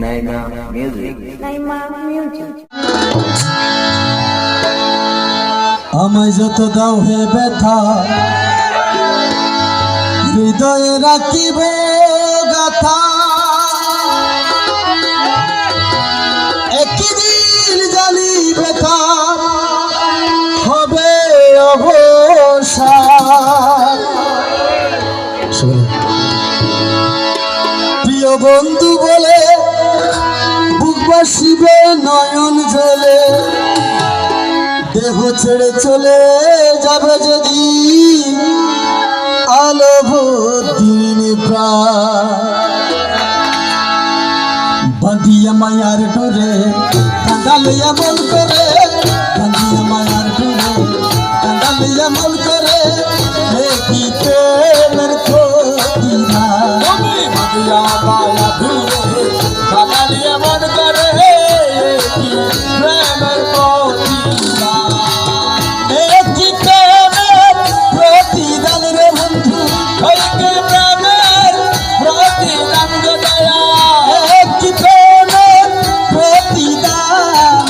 Naima music. আমায় যত দাও হে ব্যথা হৃদয়ে রাখিব গাথা, একদিন জানি ব্যথা হবে অবসান। প্রিয় বন্ধু বলে বুক বাসিবে নয়ন জলে, দেহ ছেড়ে চলে যাবে যদি আলো দিন প্রাণ। বাঁধিয়া মায়ার ডোরে কাঁদালিয়া মন করে, বাঁধিয়া মায়ার ডোরে কাঁদালিয়া মন করে, কি প্রেমের ক্ষতিরা। বাঁধিয়া মায়া ডোরে কাঁদালিয়া মন করে, কি প্রেমের ক্ষতিরা। কি প্রেমের প্রতিদান রে বন্ধু, কি প্রেমের প্রতিদান রে দয়া, কি প্রেমের প্রতিদান,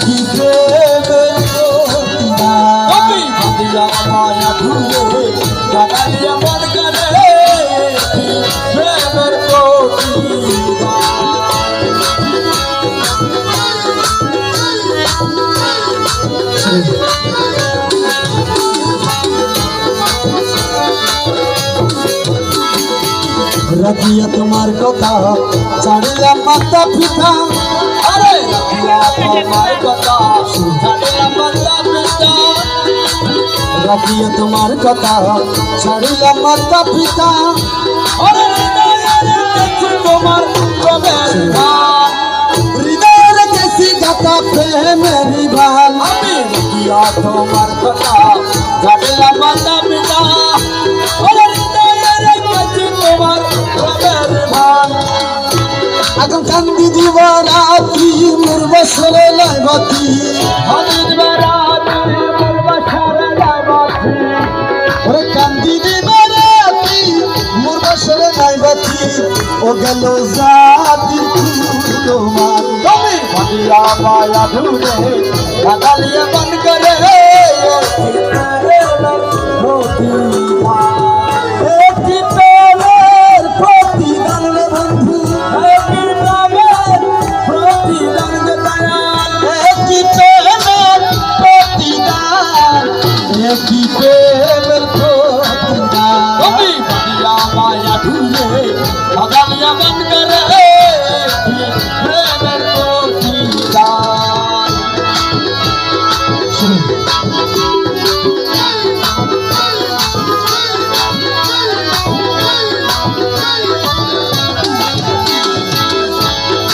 কি প্রেমের প্রতিদান। বাঁধিয়া মায়া ডোরে কাঁদালিয়া মন করে, কি প্রেমের প্রতিদান। রাখিয়া তোমার কথা ছাড়িলাম মাতা পিতা, আরে রাখিয়া তোমার কথা ছাড়িলাম মাতা পিতা, রাখিয়া তোমার কথা ছাড়িলাম মাতা পিতা, আরে তোমার হৃদয় রেখেছি গাথা প্রেমের বাল। আমি রাখিয়া তোমার কথা ছাড়িলাম মাতা পিতা, এখন কান্দি দিবারাতি মোর বছরে লাইবাতি, ওরে কান্দি দিবারাতি মোর বছরে লাইবাতি, ও গেল জাতি তোমার। তুমি বাঁধিয়া মায়া ডোরে কাঁদালিয়া মন করে, কি প্রেমের প্রতিদান। তুমি বাঁধিয়া মায়া ডোরে কাঁদালিয়া মন করে, কি প্রেমের প্রতিদান।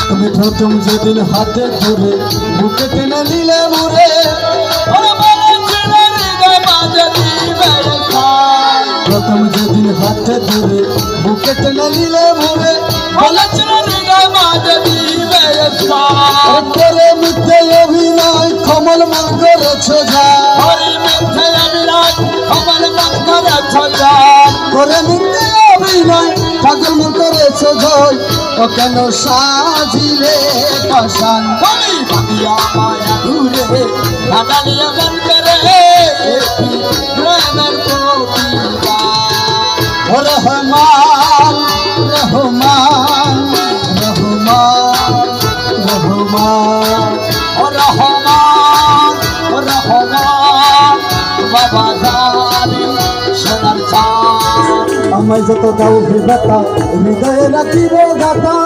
তুমি প্রথম যেদিন হাতে ধরে বুকে টেনে নিলে মোরে, প্রথম যেদিন হাতে ধরে বুকে টেনে নিলে মোরে, করে মিথ্যে অভিনয় কমল মন করেছ যা, করে মিথ্যে অভিনয় পাগল মন করেছ জয়, ও কেন সাজিলে পাশান। তুমি বাঁধিয়া মায়া ডোরে কাঁদালিয়া মন করে, প্রেমের প্রতিদান। ও রহমান রহমান রহমান রহমান, ও রহমান রহমান বাবা জানি সোনার চাঁদ। আমায় যত দাও হে ব্যথা হৃদয়ে রাখিব গাথা,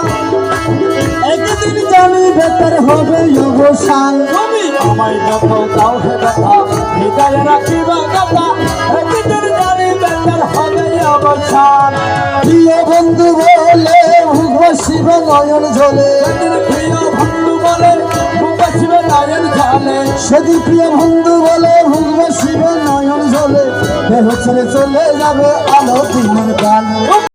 একদিন জানি বেতার হবে অবসান। তুমি আমায় যত দাও হে ব্যথা হৃদয়ে রাখিব গাথা, একদিন জানি বেতার হবে অবসান। প্রিয় বন্ধু বলে বুক বাসিবে নয়ন ঝলে, প্রিয় বন্ধু বলে বুক বাসিবে নয়ন ঝলে, সেদিন প্রিয় বন্ধু বলে বুক বাসিবে নয়ন ঝলে, দেহ ছেড়ে চলে যাবে আলো দিনের গানে।